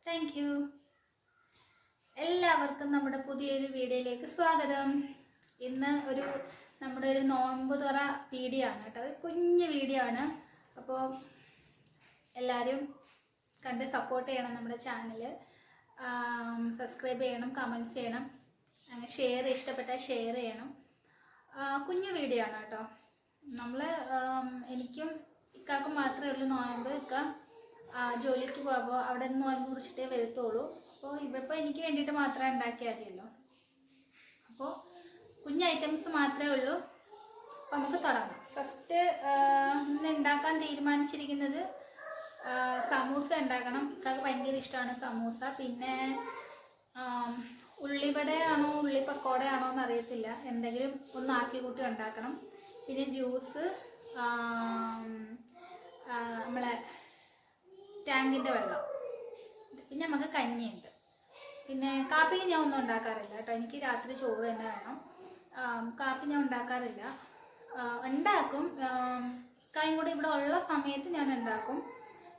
Thank you. എല്ലാവർക്കും നമ്മുടെ പുതിയൊരു വീഡിയോയിലേക്ക് സ്വാഗതം. ഇന്ന് നമ്മുടെ ഒരു നോമ്പ് തുറ വീഡിയോ ആണ് കേട്ടോ. ഒരു കുഞ്ഞു വീഡിയോ ആണ്. അപ്പോൾ എല്ലാവരും കണ്ട് സപ്പോർട്ട് ചെയ്യണം. നമ്മുടെ ചാനൽ സബ്സ്ക്രൈബ് ചെയ്യണം, കമൻറ്റ്സ് ചെയ്യണം, അങ്ങനെ ഇഷ്ടപ്പെട്ടാൽ ഷെയർ ചെയ്യണം. കുഞ്ഞു വീഡിയോ ആണ് കേട്ടോ. എനിക്കും ഇക്കാക്കും മാത്രമേ ഉള്ളൂ നോയമ്പ്. ജോലിക്ക് പോകുമ്പോൾ അവിടെ നിന്ന് നോയമ്പ് കുറിച്ചിട്ടേ വരത്തുള്ളൂ. അപ്പോൾ ഇപ്പോൾ എനിക്ക് വേണ്ടിയിട്ട് മാത്രമേ ഉണ്ടാക്കിയാൽ മതിയല്ലോ. അപ്പോൾ കുഞ്ഞ് ഐറ്റംസ് മാത്രമേ ഉള്ളൂ. അപ്പോൾ നമുക്ക് തുടങ്ങാം. ഫസ്റ്റ് ഇന്ന് ഉണ്ടാക്കാൻ തീരുമാനിച്ചിരിക്കുന്നത് സമൂസ ഉണ്ടാക്കണം. ഇക്കാക്ക് ഭയങ്കര ഇഷ്ടമാണ് സമൂസ. പിന്നെ ഉള്ളിവടയാണോ ഉള്ളിപ്പക്കോടയാണോ എന്ന് അറിയത്തില്ല, എന്തെങ്കിലും ഒന്ന് ആക്കി കൂട്ടി ഉണ്ടാക്കണം. പിന്നെ ജ്യൂസ്, നമ്മളെ ടാങ്കിൻ്റെ വെള്ളം, പിന്നെ നമുക്ക് കഞ്ഞിയുണ്ട്. പിന്നെ കാപ്പി ഞാൻ ഒന്നും ഉണ്ടാക്കാറില്ല കേട്ടോ. എനിക്ക് രാത്രി ചോറ് തന്നെ വേണം. കാപ്പി ഞാൻ ഉണ്ടാക്കാറില്ല. ഉണ്ടാക്കും, ഇക്കായും കൂടെ ഇവിടെ ഉള്ള സമയത്ത് ഞാൻ ഉണ്ടാക്കും.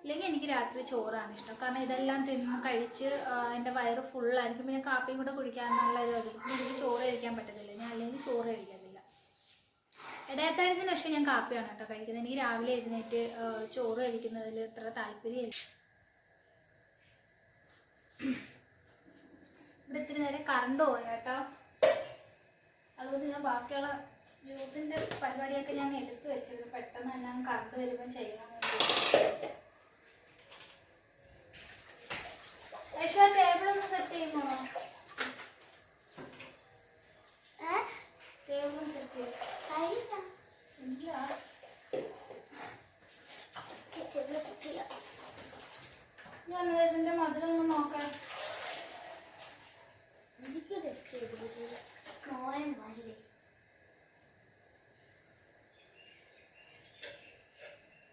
ഇല്ലെങ്കിൽ എനിക്ക് രാത്രി ചോറാണ് ഇഷ്ടം. കാരണം ഇതെല്ലാം കഴിച്ച് എൻ്റെ വയറ് ഫുള്ളായിരിക്കും. പിന്നെ കാപ്പിയും കൂടെ കുടിക്കാനുള്ള എനിക്ക് ചോറ് കഴിക്കാൻ പറ്റത്തില്ല. ഞാൻ അല്ലെങ്കിൽ ചോറ് കഴിക്കത്തില്ല. ഇടയത്താഴത്തിന് പക്ഷേ ഞാൻ കാപ്പിയാണ് കേട്ടോ കഴിക്കുന്നത്. എനിക്ക് രാവിലെ എഴുന്നേറ്റ് ചോറ് കഴിക്കുന്നതിൽ ഇത്ര താല്പര്യമില്ല. ഇവിടെ ഇത്തിരി നേരം കറണ്ട് പോയി കേട്ടോ. അതുകൊണ്ട് ഞാൻ ബാക്കിയുള്ള ജ്യൂസിൻ്റെ പരിപാടിയൊക്കെ ഞാൻ എടുത്തു വെച്ചത് പെട്ടെന്ന് തന്നെ കറണ്ട് വരുമ്പോൾ ചെയ്യണം. പക്ഷേ ടേബിളൊന്ന് സെറ്റ് ചെയ്യുമോ? ടേബിളും സെറ്റ് ചെയ്യും. ഞാൻ ഇതിൻ്റെ മധുരമൊന്ന് നോക്കാം.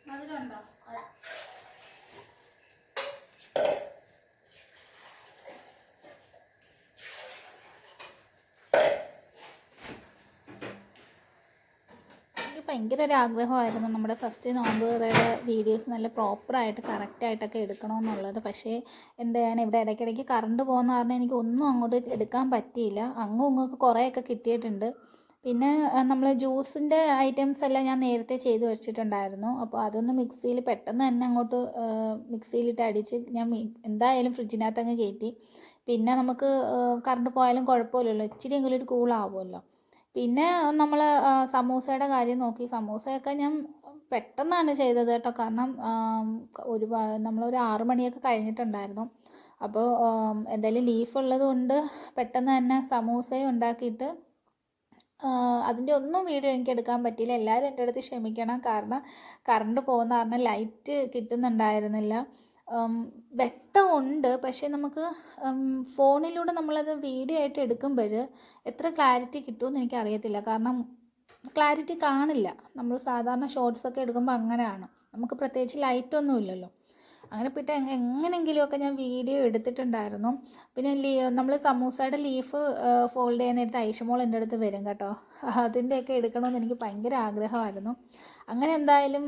മധുരമുണ്ടോ? ഭയങ്കര ഒരു ആഗ്രഹമായിരുന്നു നമ്മുടെ ഫസ്റ്റ് നോമ്പ് തുറയുടെ വീഡിയോസ് നല്ല പ്രോപ്പറായിട്ട് കറക്റ്റായിട്ടൊക്കെ എടുക്കണമെന്നുള്ളത്. പക്ഷേ എന്താ ഞാൻ ഇവിടെ ഇടയ്ക്കിടയ്ക്ക് കറണ്ട് പോകുന്ന കാരണം എനിക്ക് ഒന്നും അങ്ങോട്ട് എടുക്കാൻ പറ്റിയില്ല. ഇങ്ങൊക്കെ കുറേയൊക്കെ കിട്ടിയിട്ടുണ്ട്. പിന്നെ നമ്മൾ ജ്യൂസിൻ്റെ ഐറ്റംസ് എല്ലാം ഞാൻ നേരത്തെ ചെയ്ത് വെച്ചിട്ടുണ്ടായിരുന്നു. അപ്പോൾ അതൊന്ന് മിക്സിയിൽ പെട്ടെന്ന് തന്നെ അങ്ങോട്ട് മിക്സിയിലിട്ട് അടിച്ച് ഞാൻ എന്തായാലും ഫ്രിഡ്ജിനകത്ത് അങ്ങ് കയറ്റി. പിന്നെ നമുക്ക് കറണ്ട് പോയാലും കുഴപ്പമില്ലല്ലോ, ഇച്ചിരിയെങ്കിലും ഒരു കൂളാവുമല്ലോ. പിന്നെ നമ്മൾ സമൂസയുടെ കാര്യം നോക്കി. സമൂസയൊക്കെ ഞാൻ പെട്ടെന്നാണ് ചെയ്തത് കേട്ടോ. കാരണം നമ്മളൊരു 6 മണിയൊക്കെ കഴിഞ്ഞിട്ടുണ്ടായിരുന്നു. അപ്പോൾ എന്തായാലും ലീഫ് ഉള്ളത് കൊണ്ട് പെട്ടെന്ന് തന്നെ സമൂസയും ഉണ്ടാക്കിയിട്ട് അതിൻ്റെ ഒന്നും വീഡിയോ എനിക്ക് എടുക്കാൻ പറ്റിയില്ല. എല്ലാവരും എൻ്റെ അടുത്ത് ക്ഷമിക്കണം. കാരണം കറണ്ട് പോകുന്ന കാരണം ലൈറ്റ് കിട്ടുന്നുണ്ടായിരുന്നില്ല. വെട്ടമുണ്ട്, പക്ഷേ നമുക്ക് ഫോണിലൂടെ നമ്മളത് വീഡിയോ ആയിട്ട് എടുക്കുമ്പോൾ എത്ര ക്ലാരിറ്റി കിട്ടുമെന്ന് എനിക്കറിയത്തില്ല. കാരണം ക്ലാരിറ്റി കാണില്ല. നമ്മൾ സാധാരണ ഷോർട്സൊക്കെ എടുക്കുമ്പോൾ അങ്ങനെയാണ്. നമുക്ക് പ്രത്യേകിച്ച് ലൈറ്റൊന്നും ഇല്ലല്ലോ. അങ്ങനെ പിന്നെ എങ്ങനെയെങ്കിലുമൊക്കെ ഞാൻ വീഡിയോ എടുത്തിട്ടുണ്ടായിരുന്നു. പിന്നെ നമ്മൾ സമൂസയുടെ ലീഫ് ഫോൾഡ് ചെയ്യുന്ന നേരത്തെ ഐഷമോൾ എൻ്റെ അടുത്ത് വരും കേട്ടോ. അതിൻ്റെയൊക്കെ എടുക്കണമെന്ന് എനിക്ക് ഭയങ്കര ആഗ്രഹമായിരുന്നു. അങ്ങനെ എന്തായാലും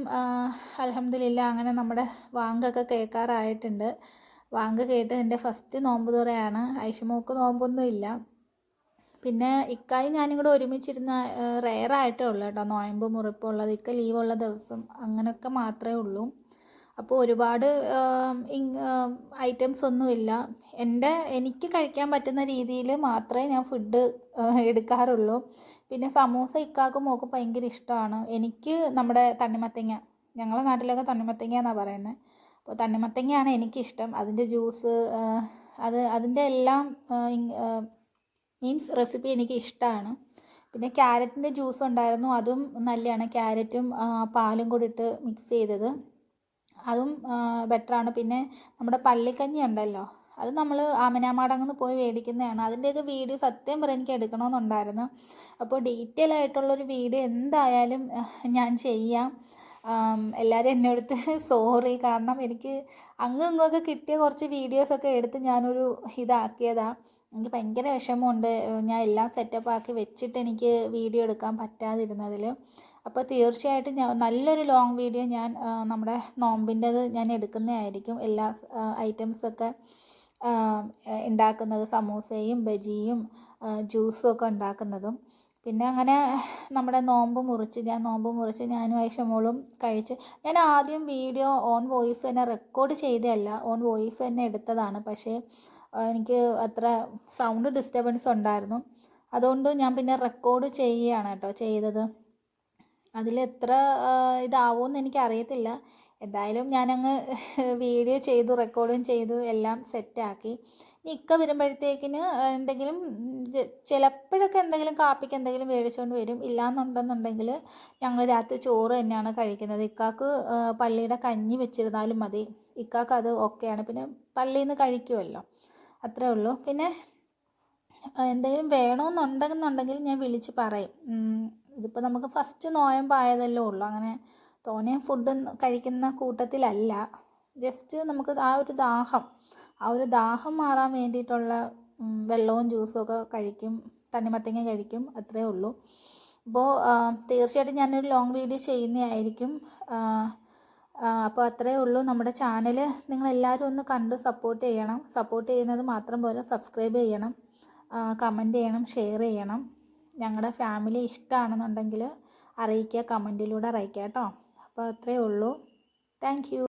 അൽഹംദുലില്ലാ അങ്ങനെ നമ്മുടെ വാങ്കൊക്കെ കേൾക്കാറായിട്ടുണ്ട്. വാങ്ക് കേട്ട് എൻ്റെ ഫസ്റ്റ് നോമ്പ് തുറയാണ്. ഐഷമോൾക്ക് നോമ്പൊന്നും ഇല്ല. പിന്നെ ഇക്കായും ഞാനും കൂടെ ഒരുമിച്ചിരുന്ന റെയറായിട്ടേ ഉള്ളൂ കേട്ടോ നോയമ്പ് മുറിപ്പുള്ളത്. ഇക്ക ലീവുള്ള ദിവസം അങ്ങനെയൊക്കെ മാത്രമേ ഉള്ളൂ. അപ്പോൾ ഒരുപാട് ഐറ്റംസ് ഒന്നുമില്ല. എനിക്ക് കഴിക്കാൻ പറ്റുന്ന രീതിയിൽ മാത്രമേ ഞാൻ ഫുഡ് എടുക്കാറുള്ളൂ. പിന്നെ സമൂസ ഇക്കാക്കും മോക്കും ഭയങ്കര ഇഷ്ടമാണ്. എനിക്ക് നമ്മുടെ തണ്ണിമത്തങ്ങ, ഞങ്ങളുടെ നാട്ടിലൊക്കെ തണ്ണിമത്തങ്ങ എന്നാണ് പറയുന്നത്. അപ്പോൾ തണ്ണിമത്തങ്ങയാണ് എനിക്കിഷ്ടം. അതിൻ്റെ ജ്യൂസ് അതിൻ്റെ എല്ലാം മീൻസ് റെസിപ്പി എനിക്ക് ഇഷ്ടമാണ്. പിന്നെ ക്യാരറ്റിൻ്റെ ജ്യൂസ് ഉണ്ടായിരുന്നു, അതും നല്ലതാണ്. ക്യാരറ്റും പാലും കൂടി ഇട്ട് മിക്സ് ചെയ്തത്, അതും ബെറ്ററാണ്. പിന്നെ നമ്മുടെ പള്ളിക്കഞ്ഞി ഉണ്ടല്ലോ, അത് നമ്മൾ ആമനാമാടങ്ങ് പോയി മേടിക്കുന്നതാണ്. അതിൻ്റെയൊക്കെ വീഡിയോ സത്യം പറയാൻ എനിക്ക് എടുക്കണമെന്നുണ്ടായിരുന്നു. അപ്പോൾ ഡീറ്റെയിൽ ആയിട്ടുള്ളൊരു വീഡിയോ എന്തായാലും ഞാൻ ചെയ്യാം. എല്ലാവരും എൻ്റെ അടുത്ത് സോറി. കാരണം എനിക്ക് ഇങ്ങൊക്കെ കിട്ടിയ കുറച്ച് വീഡിയോസൊക്കെ എടുത്ത് ഞാനൊരു ഇതാക്കിയതാണ്. എനിക്ക് ഭയങ്കര വിഷമമുണ്ട്. ഞാൻ എല്ലാം സെറ്റപ്പ് ആക്കി വെച്ചിട്ട് എനിക്ക് വീഡിയോ എടുക്കാൻ പറ്റാതിരുന്നതിൽ. അപ്പോൾ തീർച്ചയായിട്ടും നല്ലൊരു ലോങ് വീഡിയോ ഞാൻ നമ്മുടെ നോമ്പിൻ്റെത് ഞാൻ എടുക്കുന്നതായിരിക്കും. എല്ലാ ഐറ്റംസൊക്കെ ഉണ്ടാക്കുന്നത്, സമൂസയും ബജിയും ജ്യൂസും ഒക്കെ ഉണ്ടാക്കുന്നതും. പിന്നെ അങ്ങനെ നമ്മുടെ ഞാൻ നോമ്പ് മുറിച്ച് ഞാനും ഐഷമോളും കഴിച്ച്. ഞാൻ ആദ്യം വീഡിയോ ഓൺ വോയിസ് തന്നെ റെക്കോർഡ് ചെയ്തതല്ല, ഓൺ വോയിസ് തന്നെ എടുത്തതാണ്. പക്ഷേ എനിക്ക് അത്ര സൗണ്ട് ഡിസ്റ്റർബൻസ് ഉണ്ടായിരുന്നു. അതുകൊണ്ട് ഞാൻ പിന്നെ റെക്കോർഡ് ചെയ്യുകയാണ് കേട്ടോ ചെയ്തത്. അതിലെത്ര ഇതാവുമെന്ന് എനിക്കറിയത്തില്ല. എന്തായാലും ഞാനങ്ങ് വീഡിയോ ചെയ്തു, റെക്കോർഡും ചെയ്തു, എല്ലാം സെറ്റാക്കി. ഇനി ഇക്ക വരുമ്പോഴത്തേക്കിന് എന്തെങ്കിലും ചിലപ്പോഴൊക്കെ എന്തെങ്കിലും കാപ്പിക്ക് എന്തെങ്കിലും മേടിച്ചുകൊണ്ട് വരും. ഇല്ലയെന്നുണ്ടെന്നുണ്ടെങ്കിൽ ഞങ്ങൾ രാത്രി ചോറ് തന്നെയാണ് കഴിക്കുന്നത്. ഇക്കാക്ക് പള്ളിയുടെ കഞ്ഞി വെച്ചിരുന്നാലും മതി, ഇക്കാക്ക് അത് ഓക്കെയാണ്. പിന്നെ പള്ളിയിൽ നിന്ന് കഴിക്കുമല്ലോ, അത്രേ ഉള്ളൂ. പിന്നെ എന്തെങ്കിലും വേണമെന്നുണ്ടെന്നുണ്ടെങ്കിൽ ഞാൻ വിളിച്ച് പറയും. ഇതിപ്പോൾ നമുക്ക് ഫസ്റ്റ് നോയമ്പായതല്ലേ ഉള്ളൂ, അങ്ങനെ തോനെ ഫുഡ് കഴിക്കുന്ന കൂട്ടത്തിലല്ല. ജസ്റ്റ് നമുക്ക് ആ ഒരു ദാഹം മാറാൻ വേണ്ടിയിട്ടുള്ള വെള്ളവും ജ്യൂസും ഒക്കെ കഴിക്കും, തണ്ണിമത്തങ്ങ കഴിക്കും, അത്രേ ഉള്ളൂ. അപ്പോൾ തീർച്ചയായിട്ടും ഞാനൊരു ലോങ് വീഡിയോ ചെയ്യുന്നതായിരിക്കും. അപ്പോൾ അത്രേ ഉള്ളൂ. നമ്മുടെ ചാനൽ നിങ്ങളെല്ലാവരും ഒന്ന് കണ്ട് സപ്പോർട്ട് ചെയ്യണം. സപ്പോർട്ട് ചെയ്യുന്നത് മാത്രം പോലെ സബ്സ്ക്രൈബ് ചെയ്യണം, കമൻറ്റ് ചെയ്യണം, ഷെയർ ചെയ്യണം. ഞങ്ങളുടെ ഫാമിലി ഇഷ്ടമാണെന്നുണ്ടെങ്കിൽ അറിയിക്കുക, കമൻറ്റിലൂടെ അറിയിക്കുക കേട്ടോ. അപ്പോൾ അത്രയേ ഉള്ളൂ. Thank you.